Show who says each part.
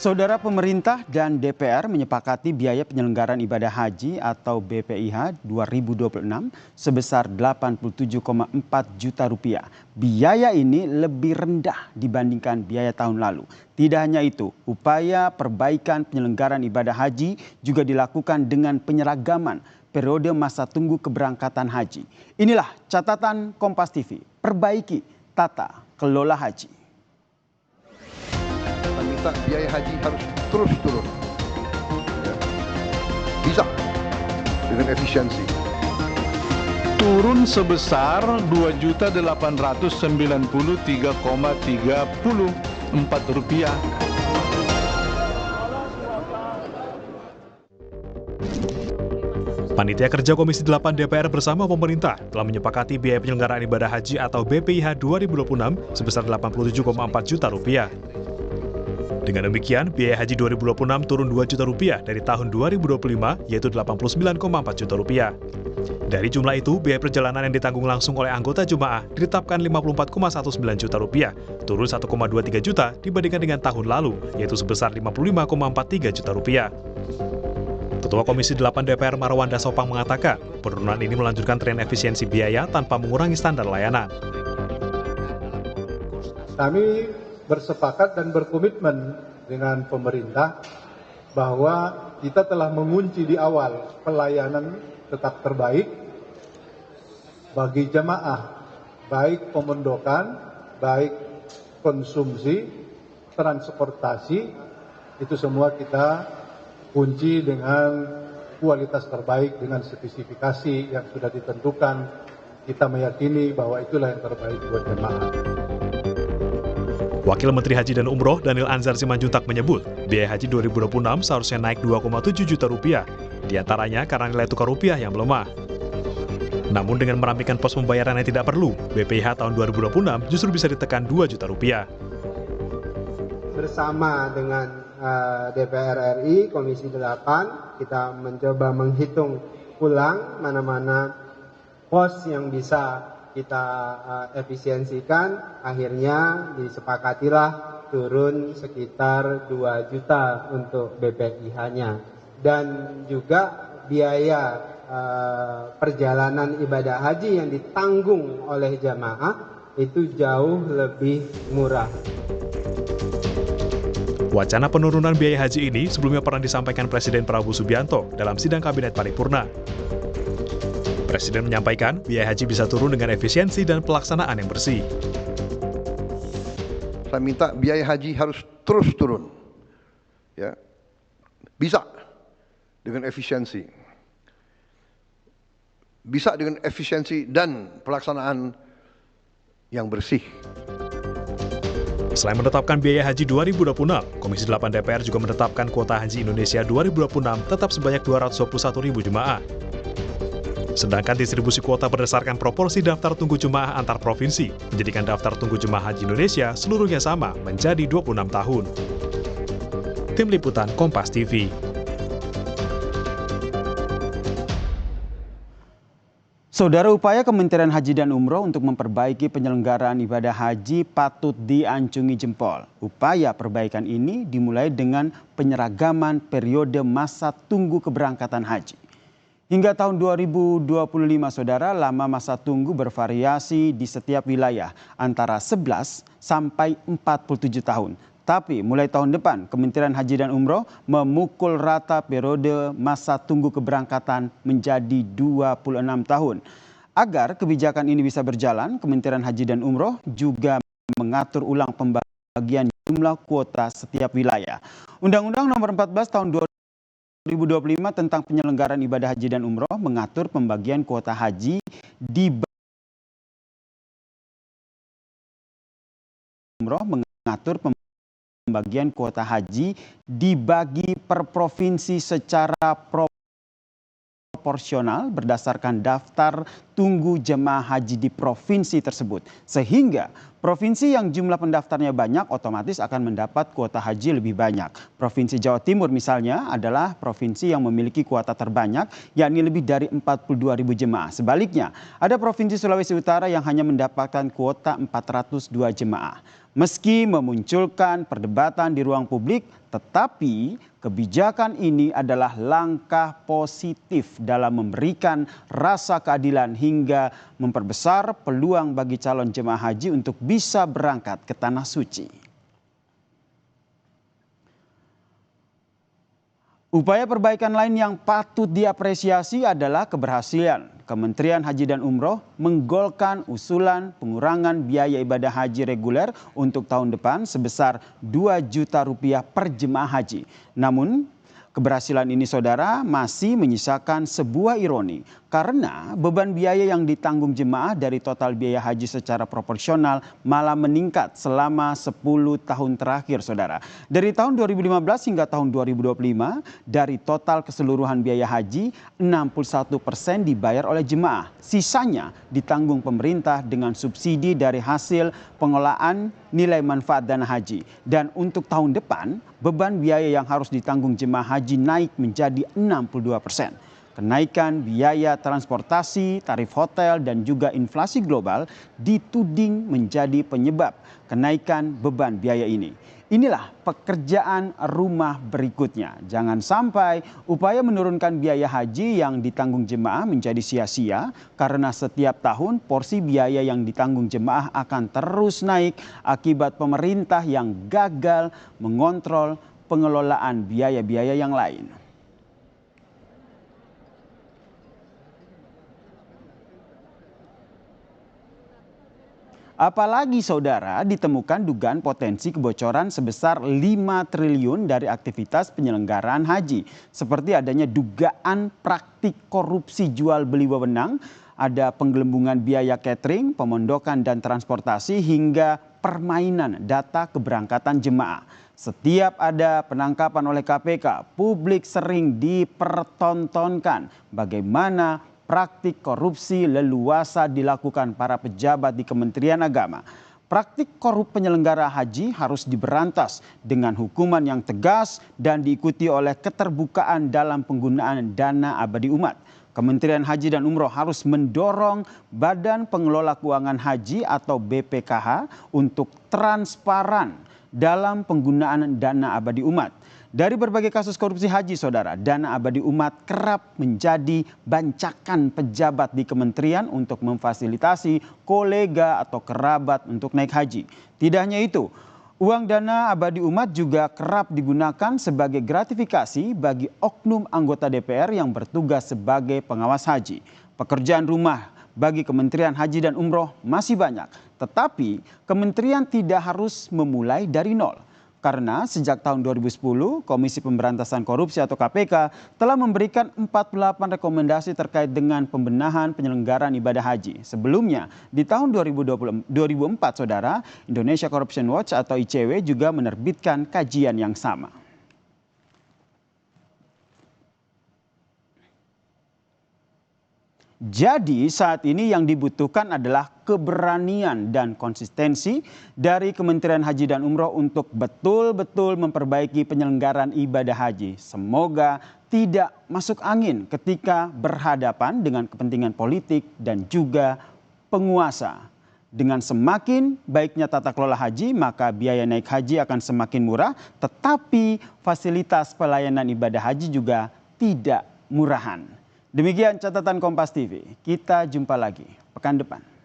Speaker 1: Saudara, pemerintah dan DPR menyepakati biaya penyelenggaraan ibadah haji atau BPIH 2026 sebesar 87,4 juta rupiah. Biaya ini lebih rendah dibandingkan biaya tahun lalu. Tidak hanya itu, upaya perbaikan penyelenggaraan ibadah haji juga dilakukan dengan penyeragaman periode masa tunggu keberangkatan haji. Inilah catatan Kompas TV, perbaiki tata kelola haji.
Speaker 2: Minta biaya haji harus terus turun, ya. Bisa dengan efisiensi.
Speaker 3: Turun sebesar 2.893,34 rupiah.
Speaker 4: Panitia Kerja Komisi 8 DPR bersama pemerintah telah menyepakati biaya penyelenggaraan ibadah haji atau BPIH 2026 sebesar 87,4 juta rupiah. Dengan demikian, biaya haji 2026 turun 2 juta rupiah dari tahun 2025, yaitu 89,4 juta rupiah. Dari jumlah itu, biaya perjalanan yang ditanggung langsung oleh anggota jemaah ditetapkan 54,19 juta rupiah, turun 1,23 juta dibandingkan dengan tahun lalu, yaitu sebesar 55,43 juta rupiah. Ketua Komisi 8 DPR Marwanda Sopang mengatakan, penurunan ini melanjutkan tren efisiensi biaya tanpa mengurangi standar layanan.
Speaker 5: Kami bersepakat dan berkomitmen dengan pemerintah bahwa kita telah mengunci di awal pelayanan tetap terbaik bagi jemaah, baik pemondokan, baik konsumsi, transportasi, itu semua kita kunci dengan kualitas terbaik, dengan spesifikasi yang sudah ditentukan. Kita meyakini bahwa itulah yang terbaik buat jemaah.
Speaker 4: Wakil Menteri Haji dan Umroh Daniel Anzar Simanjuntak menyebut, biaya haji 2026 seharusnya naik 2,7 juta rupiah, diantaranya karena nilai tukar rupiah yang melemah. Namun dengan merampingkan pos pembayaran yang tidak perlu, BPIH tahun 2026 justru bisa ditekan 2 juta rupiah.
Speaker 6: Bersama dengan DPR RI, Komisi 8, kita mencoba menghitung ulang mana-mana pos yang bisa kita efisiensikan, akhirnya disepakatilah turun sekitar 2 juta untuk BPIH-nya. Dan juga biaya perjalanan ibadah haji yang ditanggung oleh jamaah itu jauh lebih murah.
Speaker 4: Wacana penurunan biaya haji ini sebelumnya pernah disampaikan Presiden Prabowo Subianto dalam sidang Kabinet Paripurna. Presiden menyampaikan biaya haji bisa turun dengan efisiensi dan pelaksanaan yang bersih.
Speaker 2: Saya minta biaya haji harus terus turun, ya. Bisa dengan efisiensi. Bisa dengan efisiensi dan pelaksanaan yang bersih.
Speaker 4: Selain menetapkan biaya haji 2026, Komisi 8 DPR juga menetapkan kuota haji Indonesia 2026 tetap sebanyak 221.000 jemaah. Sedangkan distribusi kuota berdasarkan proporsi daftar tunggu jemaah antar provinsi, menjadikan daftar tunggu jemaah haji Indonesia seluruhnya sama menjadi 26 tahun. Tim Liputan Kompas TV.
Speaker 1: Saudara, upaya Kementerian Haji dan Umroh untuk memperbaiki penyelenggaraan ibadah haji patut diacungi jempol. Upaya perbaikan ini dimulai dengan penyeragaman periode masa tunggu keberangkatan haji. Hingga tahun 2025, saudara, lama masa tunggu bervariasi di setiap wilayah antara 11 sampai 47 tahun. Tapi mulai tahun depan, Kementerian Haji dan Umroh memukul rata periode masa tunggu keberangkatan menjadi 26 tahun. Agar kebijakan ini bisa berjalan, Kementerian Haji dan Umroh juga mengatur ulang pembagian jumlah kuota setiap wilayah. Undang-Undang Nomor 14 Tahun 2025 tentang penyelenggaraan ibadah haji dan umroh mengatur pembagian kuota haji dibagi per provinsi secara proporsional berdasarkan daftar tunggu jemaah haji di provinsi tersebut. Sehingga provinsi yang jumlah pendaftarnya banyak otomatis akan mendapat kuota haji lebih banyak. Provinsi Jawa Timur misalnya adalah provinsi yang memiliki kuota terbanyak, yakni lebih dari 42.000 jemaah. Sebaliknya, ada provinsi Sulawesi Utara yang hanya mendapatkan kuota 402 jemaah. Meski memunculkan perdebatan di ruang publik, tetapi kebijakan ini adalah langkah positif dalam memberikan rasa keadilan hingga memperbesar peluang bagi calon jemaah haji untuk bisa berangkat ke Tanah Suci. Upaya perbaikan lain yang patut diapresiasi adalah keberhasilan Kementerian Haji dan Umroh menggolkan usulan pengurangan biaya ibadah haji reguler untuk tahun depan sebesar Rp2 juta per jemaah haji. Namun, keberhasilan ini saudara masih menyisakan sebuah ironi karena beban biaya yang ditanggung jemaah dari total biaya haji secara proporsional malah meningkat selama 10 tahun terakhir saudara. Dari tahun 2015 hingga tahun 2025 dari total keseluruhan biaya haji 61% dibayar oleh jemaah. Sisanya ditanggung pemerintah dengan subsidi dari hasil pengelolaan nilai manfaat dana haji. Dan untuk tahun depan beban biaya yang harus ditanggung jemaah haji naik menjadi 62%. Kenaikan biaya transportasi, tarif hotel, dan juga inflasi global dituding menjadi penyebab kenaikan beban biaya ini. Inilah pekerjaan rumah berikutnya. Jangan sampai upaya menurunkan biaya haji yang ditanggung jemaah menjadi sia-sia karena setiap tahun porsi biaya yang ditanggung jemaah akan terus naik akibat pemerintah yang gagal mengontrol pengelolaan biaya-biaya yang lain. Apalagi saudara ditemukan dugaan potensi kebocoran sebesar 5 triliun dari aktivitas penyelenggaraan haji. Seperti adanya dugaan praktik korupsi jual beli wewenang, ada penggelembungan biaya catering, pemondokan dan transportasi hingga permainan data keberangkatan jemaah. Setiap ada penangkapan oleh KPK, publik sering dipertontonkan bagaimana praktik korupsi leluasa dilakukan para pejabat di Kementerian Agama. Praktik korup penyelenggara haji harus diberantas dengan hukuman yang tegas dan diikuti oleh keterbukaan dalam penggunaan dana abadi umat. Kementerian Haji dan Umroh harus mendorong Badan Pengelola Keuangan Haji atau BPKH untuk transparan dalam penggunaan dana abadi umat. Dari berbagai kasus korupsi haji saudara, dana abadi umat kerap menjadi bancakan pejabat di kementerian untuk memfasilitasi kolega atau kerabat untuk naik haji. Tidak hanya itu, uang dana abadi umat juga kerap digunakan sebagai gratifikasi bagi oknum anggota DPR yang bertugas sebagai pengawas haji. Pekerjaan rumah bagi Kementerian Haji dan Umroh masih banyak, tetapi kementerian tidak harus memulai dari nol. Karena sejak tahun 2010, Komisi Pemberantasan Korupsi atau KPK telah memberikan 48 rekomendasi terkait dengan pembenahan penyelenggaraan ibadah haji. Sebelumnya, di tahun 2004 saudara, Indonesia Corruption Watch atau ICW juga menerbitkan kajian yang sama. Jadi saat ini yang dibutuhkan adalah keberanian dan konsistensi dari Kementerian Haji dan Umroh untuk betul-betul memperbaiki penyelenggaraan ibadah haji. Semoga tidak masuk angin ketika berhadapan dengan kepentingan politik dan juga penguasa. Dengan semakin baiknya tata kelola haji, maka biaya naik haji akan semakin murah, tetapi fasilitas pelayanan ibadah haji juga tidak murahan. Demikian catatan Kompas TV. Kita jumpa lagi pekan depan.